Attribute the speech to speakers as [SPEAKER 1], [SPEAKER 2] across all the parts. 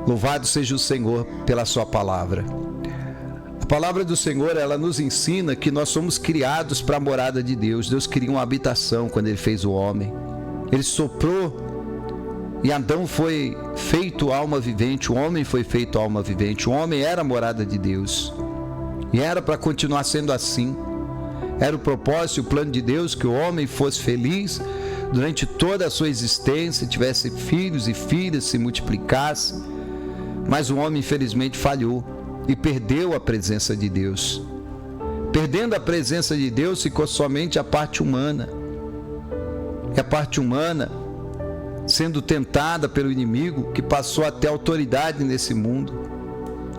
[SPEAKER 1] Louvado seja o Senhor pela sua palavra. A palavra do Senhor, ela nos ensina que nós somos criados para a morada de Deus. Deus queria uma habitação quando Ele fez o homem. Ele soprou e Adão foi feito alma vivente, o homem foi feito alma vivente. O homem era a morada de Deus. E era para continuar sendo assim. Era o propósito e o plano de Deus que o homem fosse feliz durante toda a sua existência, tivesse filhos e filhas, se multiplicasse. Mas o homem infelizmente falhou e perdeu a presença de Deus. Perdendo a presença de Deus, ficou somente a parte humana. E a parte humana, sendo tentada pelo inimigo, que passou a ter autoridade nesse mundo.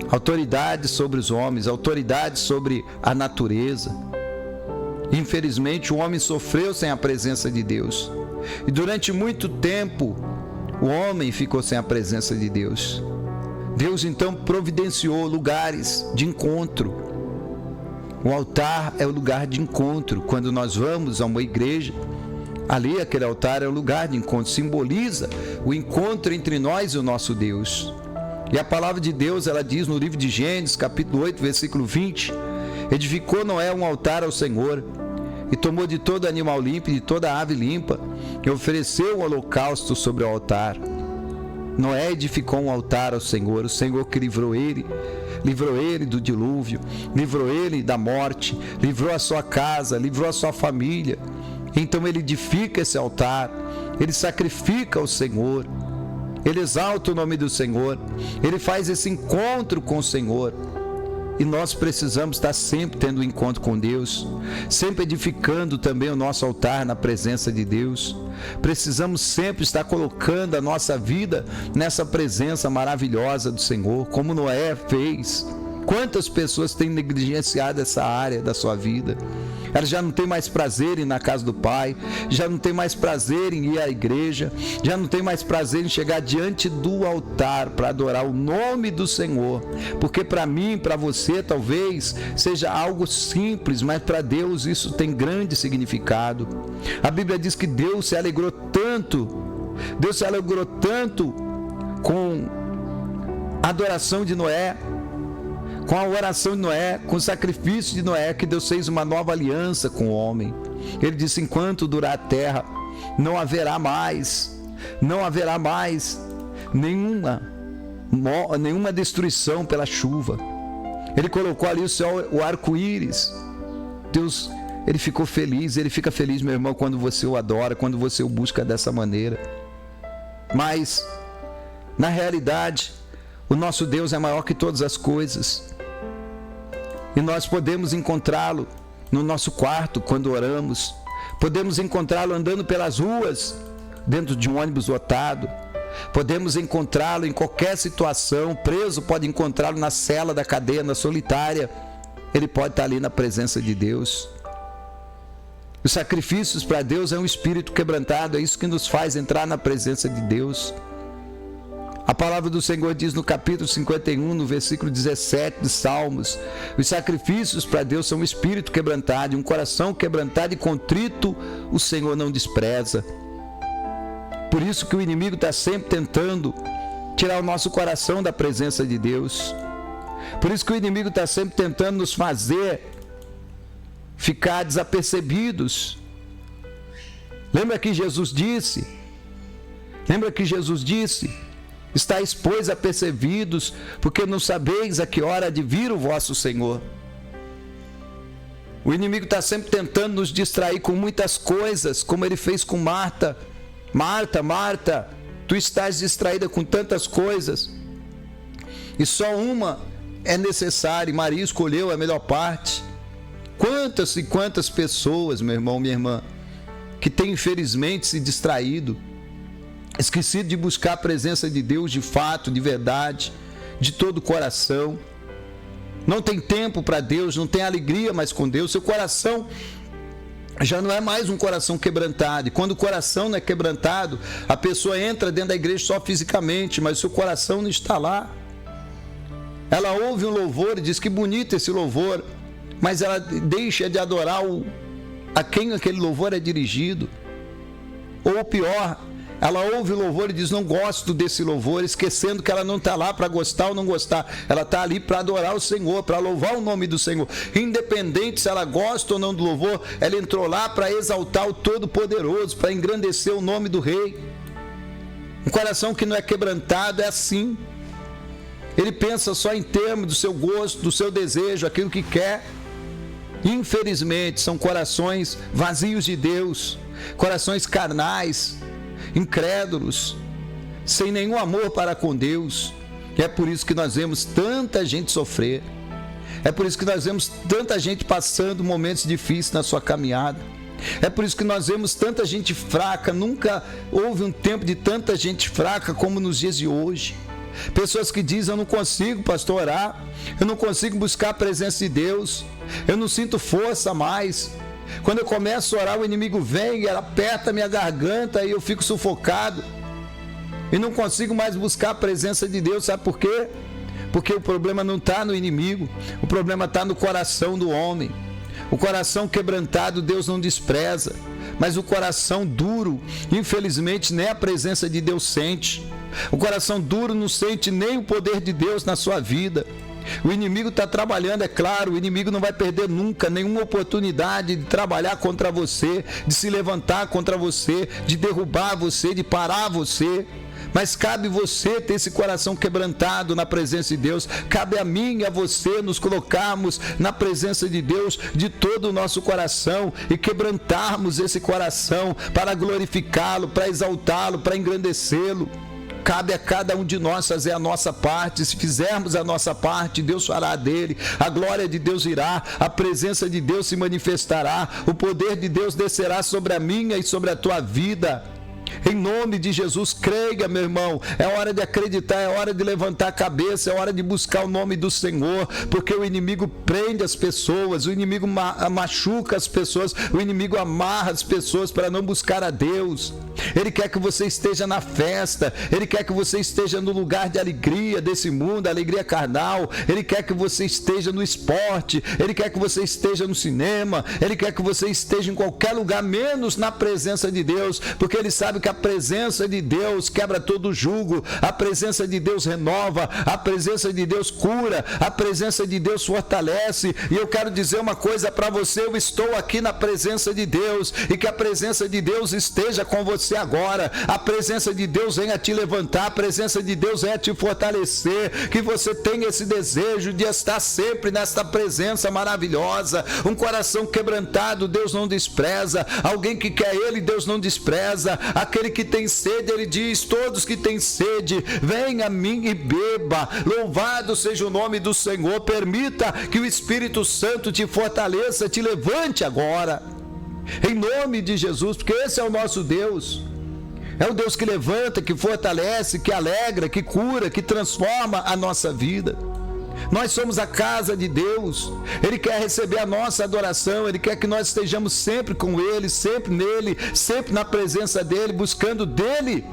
[SPEAKER 1] Autoridade sobre os homens, autoridade sobre a natureza. Infelizmente, o homem sofreu sem a presença de Deus. E durante muito tempo, o homem ficou sem a presença de Deus. Deus então providenciou lugares de encontro. O altar é o lugar de encontro. Quando nós vamos a uma igreja, ali aquele altar é o lugar de encontro, simboliza o encontro entre nós e o nosso Deus. E a palavra de Deus, ela diz no livro de Gênesis, capítulo 8, versículo 20: edificou Noé um altar ao Senhor, e tomou de todo animal limpo e de toda ave limpa, e ofereceu um holocausto sobre o altar. Noé edificou um altar ao Senhor, o Senhor que livrou ele do dilúvio, livrou ele da morte, livrou a sua casa, livrou a sua família. Então ele edifica esse altar, ele sacrifica ao Senhor, ele exalta o nome do Senhor, ele faz esse encontro com o Senhor. E nós precisamos estar sempre tendo um encontro com Deus, sempre edificando também o nosso altar na presença de Deus. Precisamos sempre estar colocando a nossa vida nessa presença maravilhosa do Senhor, como Noé fez. Quantas pessoas têm negligenciado essa área da sua vida? Elas já não têm mais prazer em ir na casa do Pai, já não tem mais prazer em ir à igreja, já não tem mais prazer em chegar diante do altar para adorar o nome do Senhor. Porque para mim, para você, talvez seja algo simples, mas para Deus isso tem grande significado. A Bíblia diz que Deus se alegrou tanto com a adoração de Noé, com a oração de Noé, com o sacrifício de Noé, que Deus fez uma nova aliança com o homem. Ele disse: enquanto durar a terra, não haverá mais nenhuma destruição pela chuva. Ele colocou ali o céu, o arco-íris. Deus, ele ficou feliz, ele fica feliz, meu irmão, quando você o adora, quando você o busca dessa maneira. Mas, na realidade, o nosso Deus é maior que todas as coisas. E nós podemos encontrá-lo no nosso quarto quando oramos. Podemos encontrá-lo andando pelas ruas, dentro de um ônibus lotado. Podemos encontrá-lo em qualquer situação. Preso pode encontrá-lo na cela da cadeia, na solitária. Ele pode estar ali na presença de Deus. Os sacrifícios para Deus é um espírito quebrantado. É isso que nos faz entrar na presença de Deus. A palavra do Senhor diz no capítulo 51, no versículo 17 de Salmos: os sacrifícios para Deus são um espírito quebrantado, um coração quebrantado e contrito, o Senhor não despreza. Por isso que o inimigo está sempre tentando tirar o nosso coração da presença de Deus. Por isso que o inimigo está sempre tentando nos fazer ficar desapercebidos. Lembra que Jesus disse: estáis, pois, apercebidos, porque não sabeis a que hora há de vir o vosso Senhor. O inimigo está sempre tentando nos distrair com muitas coisas, como ele fez com Marta. Marta, tu estás distraída com tantas coisas, e só uma é necessária, e Maria escolheu a melhor parte. Quantas e quantas pessoas, meu irmão, minha irmã, que têm infelizmente se distraído, esquecido de buscar a presença de Deus de fato, de verdade, de todo o coração. Não tem tempo para Deus, não tem alegria mais com Deus. Seu coração já não é mais um coração quebrantado. E quando o coração não é quebrantado, a pessoa entra dentro da igreja só fisicamente, mas o seu coração não está lá. Ela ouve um louvor e diz: que bonito esse louvor, mas ela deixa de adorar a quem aquele louvor é dirigido. Ou pior, Ela ouve o louvor e diz, não gosto desse louvor, esquecendo que ela não está lá para gostar ou não gostar. Ela está ali para adorar o Senhor, para louvar o nome do Senhor. Independente se ela gosta ou não do louvor, ela entrou lá para exaltar o Todo-Poderoso, para engrandecer o nome do Rei. Um coração que não é quebrantado é assim. Ele pensa só em termos do seu gosto, do seu desejo, aquilo que quer. Infelizmente, são corações vazios de Deus, corações carnais, incrédulos, sem nenhum amor para com Deus. E é por isso que nós vemos tanta gente sofrer. É por isso que nós vemos tanta gente passando momentos difíceis na sua caminhada. É por isso que nós vemos tanta gente fraca. Nunca houve um tempo de tanta gente fraca como nos dias de hoje. Pessoas que dizem, eu não consigo, pastor, orar, eu não consigo buscar a presença de Deus, eu não sinto força mais. Quando eu começo a orar, o inimigo vem e ela aperta a minha garganta e eu fico sufocado e não consigo mais buscar a presença de Deus. Sabe por quê? Porque o problema não está no inimigo, o problema está no coração do homem. O coração quebrantado Deus não despreza, mas o coração duro, infelizmente, nem a presença de Deus sente. O coração duro não sente nem o poder de Deus na sua vida. O inimigo está trabalhando, é claro, o inimigo não vai perder nunca nenhuma oportunidade de trabalhar contra você, de se levantar contra você, de derrubar você, de parar você. Mas cabe você ter esse coração quebrantado na presença de Deus. Cabe a mim e a você nos colocarmos na presença de Deus de todo o nosso coração e quebrantarmos esse coração para glorificá-lo, para exaltá-lo, para engrandecê-lo. Cabe a cada um de nós fazer a nossa parte. Se fizermos a nossa parte, Deus fará dele, a glória de Deus irá, a presença de Deus se manifestará, o poder de Deus descerá sobre a minha e sobre a tua vida. Em nome de Jesus, creia, meu irmão. É hora de acreditar, é hora de levantar a cabeça, é hora de buscar o nome do Senhor, porque o inimigo prende as pessoas, o inimigo machuca as pessoas, o inimigo amarra as pessoas para não buscar a Deus. Ele quer que você esteja na festa, ele quer que você esteja no lugar de alegria desse mundo, alegria carnal. Ele quer que você esteja no esporte, ele quer que você esteja no cinema, ele quer que você esteja em qualquer lugar, menos na presença de Deus, porque ele sabe que a presença de Deus quebra todo jugo, a presença de Deus renova, a presença de Deus cura, a presença de Deus fortalece. E eu quero dizer uma coisa para você: eu estou aqui na presença de Deus, e que a presença de Deus esteja com você agora. A presença de Deus venha te levantar, a presença de Deus venha te fortalecer, que você tenha esse desejo de estar sempre nesta presença maravilhosa. Um coração quebrantado Deus não despreza, alguém que quer Ele Deus não despreza. Aquele que tem sede, ele diz, todos que têm sede, venha a mim e beba. Louvado seja o nome do Senhor. Permita que o Espírito Santo te fortaleça, te levante agora, em nome de Jesus, porque esse é o nosso Deus. É o Deus que levanta, que fortalece, que alegra, que cura, que transforma a nossa vida. Nós somos a casa de Deus. Ele quer receber a nossa adoração. Ele quer que nós estejamos sempre com Ele, sempre nele, sempre na presença dEle, buscando dEle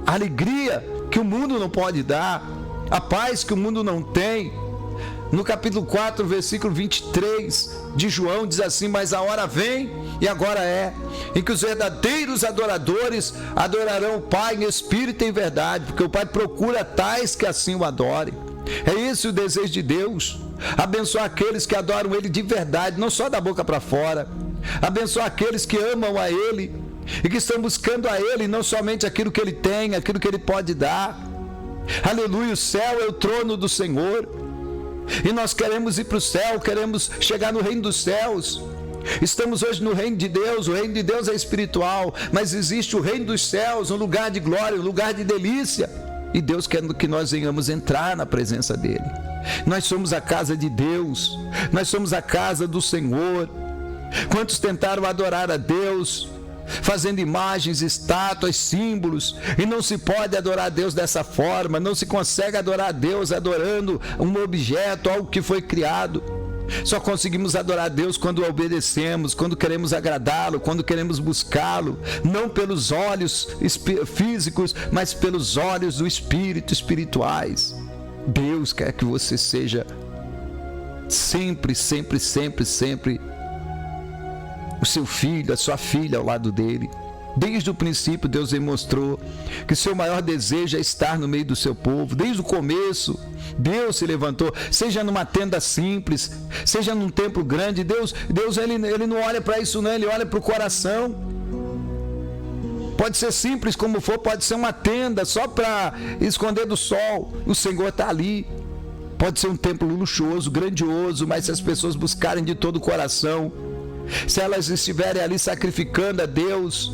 [SPEAKER 1] a alegria que o mundo não pode dar, a paz que o mundo não tem. No capítulo 4, versículo 23 de João, diz assim: mas a hora vem, e agora é, em que os verdadeiros adoradores adorarão o Pai em espírito e em verdade, porque o Pai procura tais que assim o adorem. É esse o desejo de Deus: abençoar aqueles que adoram Ele de verdade, não só da boca para fora. Abençoar aqueles que amam a Ele e que estão buscando a Ele, não somente aquilo que Ele tem, aquilo que Ele pode dar. Aleluia, o céu é o trono do Senhor, e nós queremos ir para o céu, queremos chegar no reino dos céus. Estamos hoje no reino de Deus. O reino de Deus é espiritual, mas existe o reino dos céus, um lugar de glória, um lugar de delícia. E Deus quer que nós venhamos entrar na presença dEle. Nós somos a casa de Deus, nós somos a casa do Senhor. Quantos tentaram adorar a Deus fazendo imagens, estátuas, símbolos, e não se pode adorar a Deus dessa forma. Não se consegue adorar a Deus adorando um objeto, algo que foi criado. Só conseguimos adorar a Deus quando o obedecemos, quando queremos agradá-lo, quando queremos buscá-lo, não pelos olhos físicos, mas pelos olhos do Espírito, espirituais. Deus quer que você seja sempre, sempre, sempre, sempre o seu filho, a sua filha ao lado dele. Desde o princípio, Deus demonstrou que seu maior desejo é estar no meio do seu povo. Desde o começo, Deus se levantou, seja numa tenda simples, seja num templo grande. Deus ele não olha para isso não, ele olha para o coração. Pode ser simples como for, pode ser uma tenda só para esconder do sol. O Senhor está ali. Pode ser um templo luxuoso, grandioso, mas se as pessoas buscarem de todo o coração, se elas estiverem ali sacrificando a Deus,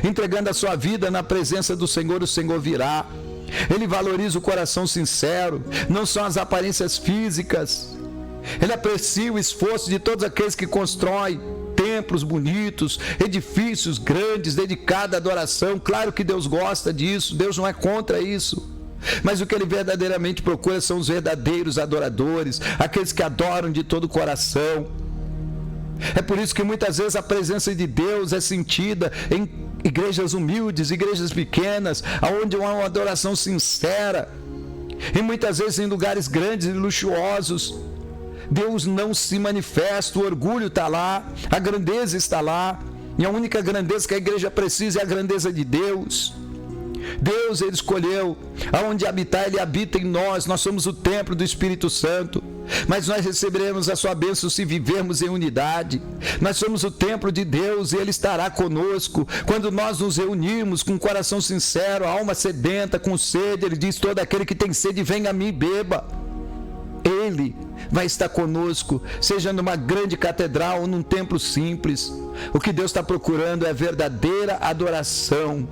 [SPEAKER 1] entregando a sua vida na presença do Senhor, o Senhor virá. Ele valoriza o coração sincero, não são as aparências físicas. Ele aprecia o esforço de todos aqueles que constroem templos bonitos, edifícios grandes, dedicados à adoração. Claro que Deus gosta disso, Deus não é contra isso. Mas o que Ele verdadeiramente procura são os verdadeiros adoradores, aqueles que adoram de todo o coração. É por isso que muitas vezes a presença de Deus é sentida em igrejas humildes, igrejas pequenas, onde há uma adoração sincera, e muitas vezes em lugares grandes e luxuosos. Deus não se manifesta, o orgulho está lá, a grandeza está lá, e a única grandeza que a igreja precisa é a grandeza de Deus. Deus, Ele escolheu aonde habitar, Ele habita em nós somos o templo do Espírito Santo, mas nós receberemos a sua bênção se vivermos em unidade. Nós somos o templo de Deus e Ele estará conosco quando nós nos reunirmos com um coração sincero, a alma sedenta, com sede. Ele diz: todo aquele que tem sede, venha a mim e beba. Ele vai estar conosco, seja numa grande catedral ou num templo simples. O que Deus está procurando é verdadeira adoração,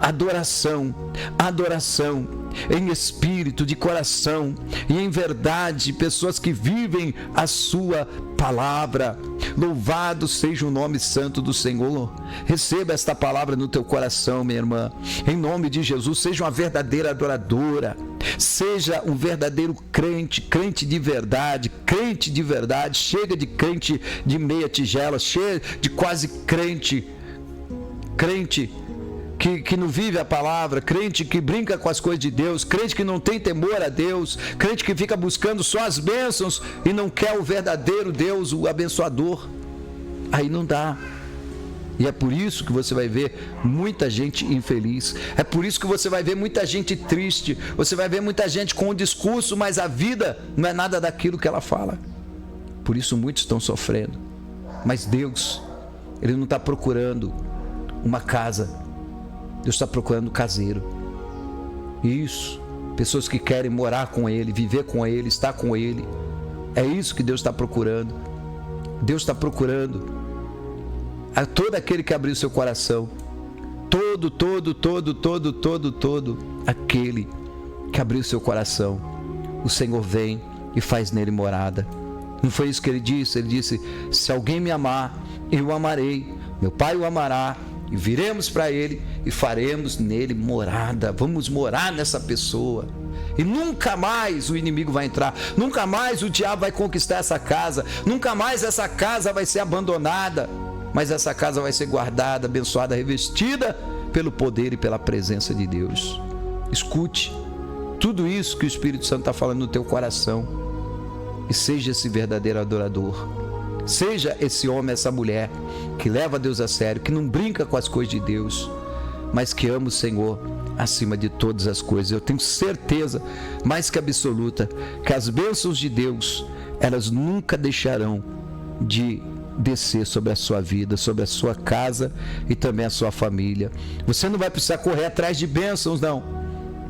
[SPEAKER 1] adoração, adoração em espírito, de coração e em verdade, pessoas que vivem a sua palavra. Louvado seja o nome santo do Senhor. Receba esta palavra no teu coração, minha irmã, em nome de Jesus. Seja uma verdadeira adoradora, seja um verdadeiro crente, crente de verdade, chega de crente de meia tigela, chega de quase crente que não vive a palavra, crente que brinca com as coisas de Deus, crente que não tem temor a Deus, crente que fica buscando só as bênçãos e não quer o verdadeiro Deus, o abençoador. Aí não dá. E é por isso que você vai ver muita gente infeliz, é por isso que você vai ver muita gente triste, você vai ver muita gente com um discurso, mas a vida não é nada daquilo que ela fala. Por isso muitos estão sofrendo. Mas Deus, Ele não está procurando uma casa, Deus está procurando caseiro. Isso, pessoas que querem morar com Ele, viver com Ele, estar com Ele. É isso que Deus está procurando. Deus está procurando a todo aquele que abriu seu coração, todo aquele que abriu seu coração, o Senhor vem e faz nele morada. Não foi isso que Ele disse? Ele disse: se alguém me amar, eu o amarei, meu Pai o amará, e viremos para Ele e faremos nele morada. Vamos morar nessa pessoa, e nunca mais o inimigo vai entrar, nunca mais o diabo vai conquistar essa casa, nunca mais essa casa vai ser abandonada, mas essa casa vai ser guardada, abençoada, revestida pelo poder e pela presença de Deus. Escute tudo isso que o Espírito Santo está falando no teu coração, e seja esse verdadeiro adorador, seja esse homem, essa mulher que leva Deus a sério, que não brinca com as coisas de Deus, mas que ama o Senhor acima de todas as coisas. Eu tenho certeza, mais que absoluta, que as bênçãos de Deus, elas nunca deixarão de descer sobre a sua vida, sobre a sua casa e também a sua família. Você não vai precisar correr atrás de bênçãos, não,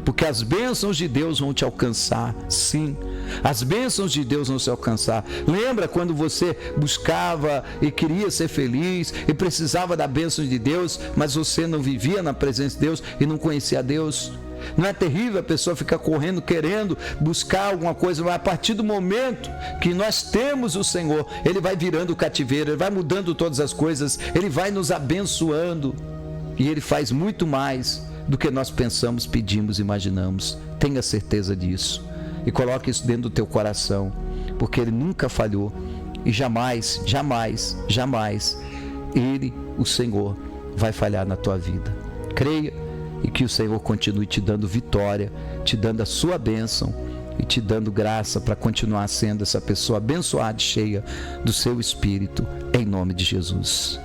[SPEAKER 1] porque as bênçãos de Deus vão te alcançar. Sim, as bênçãos de Deus vão te alcançar. Lembra quando você buscava e queria ser feliz e precisava da bênção de Deus, mas você não vivia na presença de Deus e não conhecia a Deus? Não é terrível a pessoa ficar correndo, querendo buscar alguma coisa, mas a partir do momento que nós temos o Senhor, Ele vai virando o cativeiro, Ele vai mudando todas as coisas, Ele vai nos abençoando, e Ele faz muito mais do que nós pensamos, pedimos, imaginamos. Tenha certeza disso e coloque isso dentro do teu coração, porque Ele nunca falhou e jamais, jamais, jamais Ele, o Senhor, vai falhar na tua vida. Creia e que o Senhor continue te dando vitória, te dando a sua bênção e te dando graça para continuar sendo essa pessoa abençoada e cheia do seu Espírito, em nome de Jesus.